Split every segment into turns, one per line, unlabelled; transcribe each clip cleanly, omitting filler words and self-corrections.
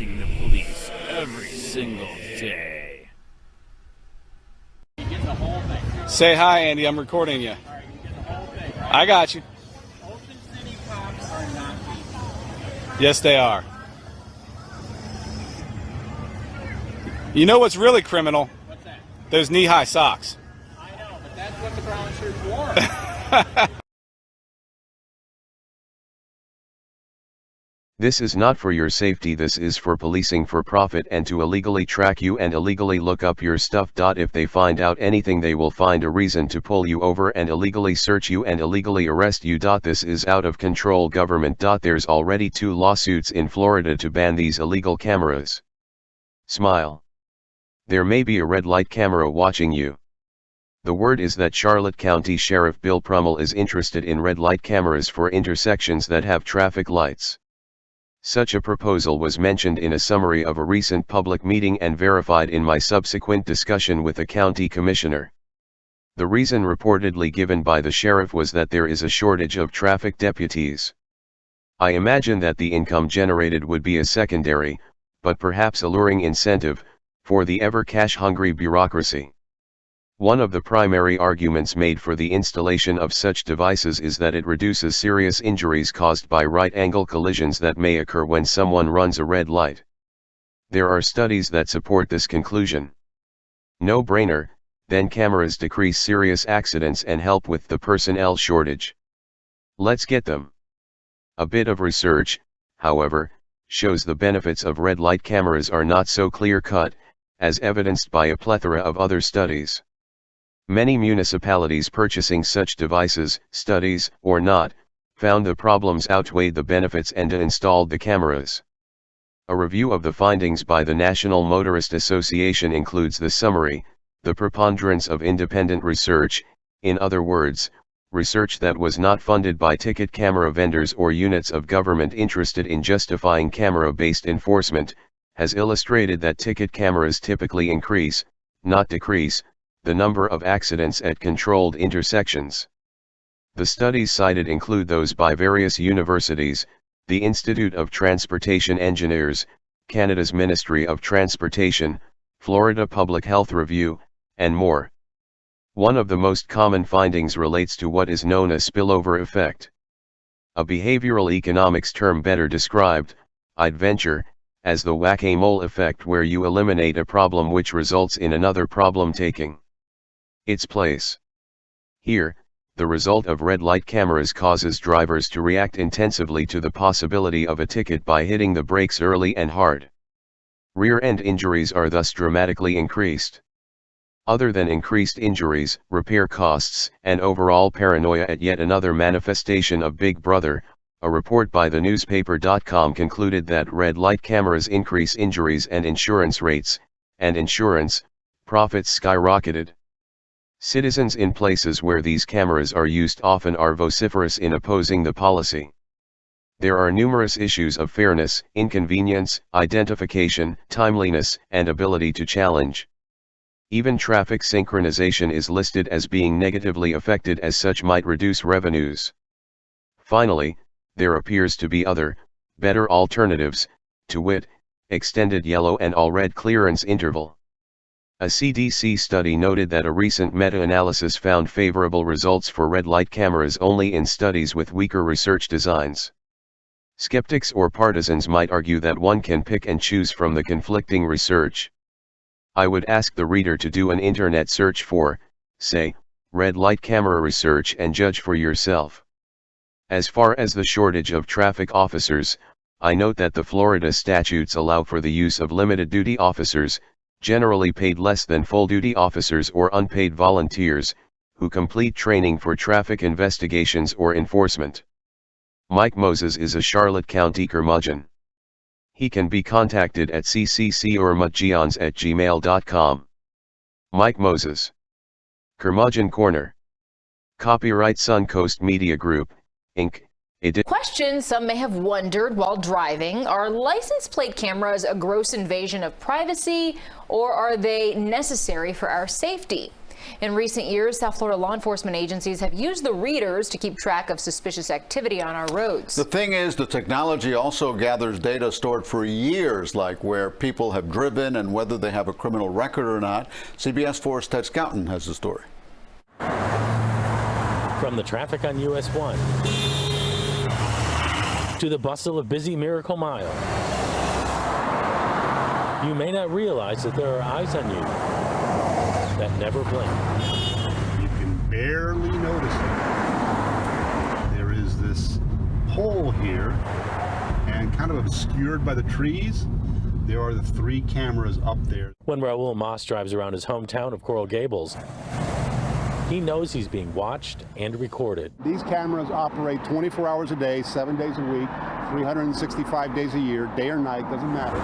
policing the police every single day.
You get the whole thing.
Say hi, Andy. I'm recording you.
All right, you get the whole thing. Right?
I got you.
Ocean City cops are not people.
Yes, they are. You know what's really criminal?
What's that?
Those knee-high socks.
I know, but that's what the brown shirts wore.
This is not for your safety, this is for policing for profit and to illegally track you and illegally look up your stuff. If they find out anything, they will find a reason to pull you over and illegally search you and illegally arrest you. This is out of control government. There's already 2 lawsuits in Florida to ban these illegal cameras. Smile. There may be a red light camera watching you. The word is that Charlotte County Sheriff Bill Prummell is interested in red light cameras for intersections that have traffic lights. Such a proposal was mentioned in a summary of a recent public meeting and verified in my subsequent discussion with a county commissioner. The reason reportedly given by the sheriff was that there is a shortage of traffic deputies. I imagine that the income generated would be a secondary, but perhaps alluring incentive, for the ever cash-hungry bureaucracy. One of the primary arguments made for the installation of such devices is that it reduces serious injuries caused by right-angle collisions that may occur when someone runs a red light. There are studies that support this conclusion. No brainer, then cameras decrease serious accidents and help with the personnel shortage. Let's get them. A bit of research, however, shows the benefits of red light cameras are not so clear-cut, as evidenced by a plethora of other studies. Many municipalities purchasing such devices, studies or not, found the problems outweighed the benefits and installed the cameras. A review of the findings by the National Motorist Association includes the summary: the preponderance of independent research, in other words, research that was not funded by ticket camera vendors or units of government interested in justifying camera-based enforcement, has illustrated that ticket cameras typically increase, not decrease, the number of accidents at controlled intersections. The studies cited include those by various universities, the Institute of Transportation Engineers, Canada's Ministry of Transportation, Florida Public Health Review, and more. One of the most common findings relates to what is known as spillover effect. A behavioral economics term better described, I'd venture, as the whack-a-mole effect, where you eliminate a problem which results in another problem taking its place. Here, the result of red light cameras causes drivers to react intensively to the possibility of a ticket by hitting the brakes early and hard. Rear-end injuries are thus dramatically increased. Other than increased injuries, repair costs, and overall paranoia at yet another manifestation of Big Brother, a report by thenewspaper.com concluded that red light cameras increase injuries and insurance rates, and insurance profits skyrocketed. Citizens in places where these cameras are used often are vociferous in opposing the policy. There are numerous issues of fairness, inconvenience, identification, timeliness, and ability to challenge. Even traffic synchronization is listed as being negatively affected, as such might reduce revenues. Finally, there appears to be other, better alternatives, to wit, extended yellow and all red clearance interval. A CDC study noted that a recent meta-analysis found favorable results for red light cameras only in studies with weaker research designs. Skeptics or partisans might argue that one can pick and choose from the conflicting research. I would ask the reader to do an internet search for, say, red light camera research and judge for yourself. As far as the shortage of traffic officers, I note that the Florida statutes allow for the use of limited-duty officers, generally paid less than full-duty officers or unpaid volunteers, who complete training for traffic investigations or enforcement. Mike Moses is a Charlotte County curmudgeon. He can be contacted at cccormudgeons@gmail.com. Mike Moses. Curmudgeon Corner. Copyright Suncoast Media Group, Inc.
Question some may have wondered while driving: are license plate cameras a gross invasion of privacy, or are they necessary for our safety? In recent years, South Florida law enforcement agencies have used the readers to keep track of suspicious activity on our roads.
The thing is, the technology also gathers data stored for years, like where people have driven and whether they have a criminal record or not. CBS 4's Ted Scouten has the story.
From the traffic on US 1 to the bustle of busy Miracle Mile, you may not realize that there are eyes on you that never blink.
You can barely notice it. There is this pole here, and kind of obscured by the trees, there are the 3 cameras up there.
When Raul Moss drives around his hometown of Coral Gables, he knows he's being watched and recorded.
These cameras operate 24 hours a day, 7 days a week, 365 days a year, day or night, doesn't matter.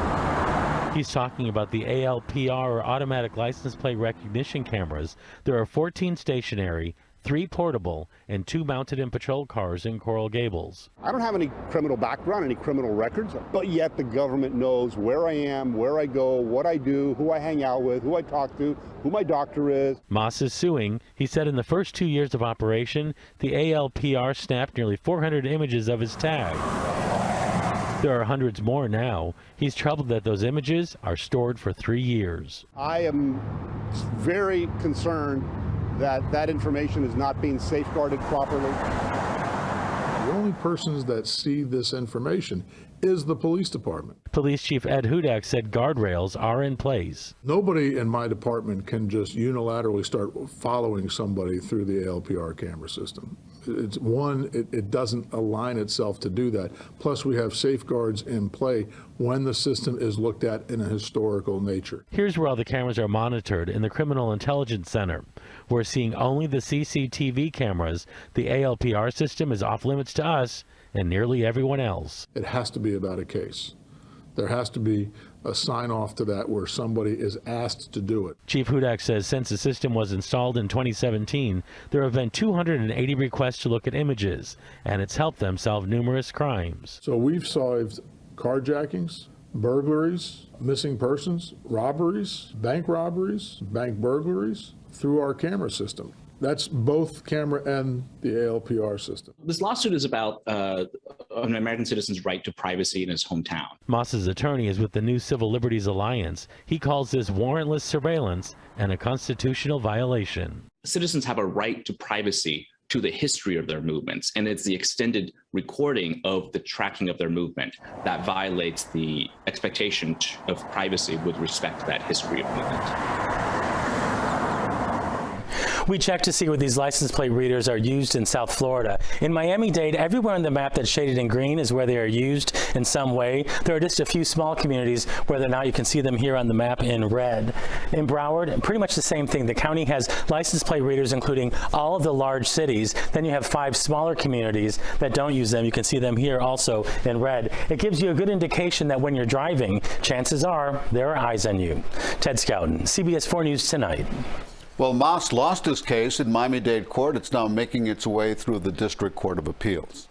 He's talking about the ALPR, or automatic license plate recognition cameras. There are 14 stationary, 3 portable, and 2 mounted in patrol cars in Coral Gables.
I don't have any criminal background, any criminal records, but yet the government knows where I am, where I go, what I do, who I hang out with, who I talk to, who my doctor is.
Moss is suing. He said in the first 2 years of operation, the ALPR snapped nearly 400 images of his tag. There are hundreds more now. He's troubled that those images are stored for 3 years.
I am very concerned that that information is not being safeguarded properly.
The only persons that see this information is the police department.
Police Chief Ed Hudak said guardrails are in place.
Nobody in my department can just unilaterally start following somebody through the ALPR camera system. It's one, it doesn't align itself to do that. Plus, we have safeguards in play when the system is looked at in a historical nature.
Here's where all the cameras are monitored in the Criminal Intelligence Center. We're seeing only the CCTV cameras. The ALPR system is off limits to us and nearly everyone else.
It has to be about a case. There has to be a sign off to that where somebody is asked to do it.
Chief Hudak says since the system was installed in 2017, there have been 280 requests to look at images, and it's helped them solve numerous crimes.
So we've solved carjackings, burglaries, missing persons, robberies, bank burglaries through our camera system. That's both camera and the ALPR system.
This lawsuit is about an American citizen's right to privacy in his hometown.
Moss's attorney is with the New Civil Liberties Alliance. He calls this warrantless surveillance and a constitutional violation.
Citizens have a right to privacy to the history of their movements, and it's the extended recording of the tracking of their movement that violates the expectation of privacy with respect to that history of movement.
We checked to see where these license plate readers are used in South Florida. In Miami-Dade, everywhere on the map that's shaded in green is where they are used in some way. There are just a few small communities where they're not. You can see them here on the map in red. In Broward, pretty much the same thing. The county has license plate readers including all of the large cities. Then you have 5 smaller communities that don't use them. You can see them here also in red. It gives you a good indication that when you're driving, chances are there are eyes on you. Ted Scouten, CBS 4 News Tonight.
Well, Moss lost his case in Miami-Dade court. It's now making its way through the District Court of Appeals.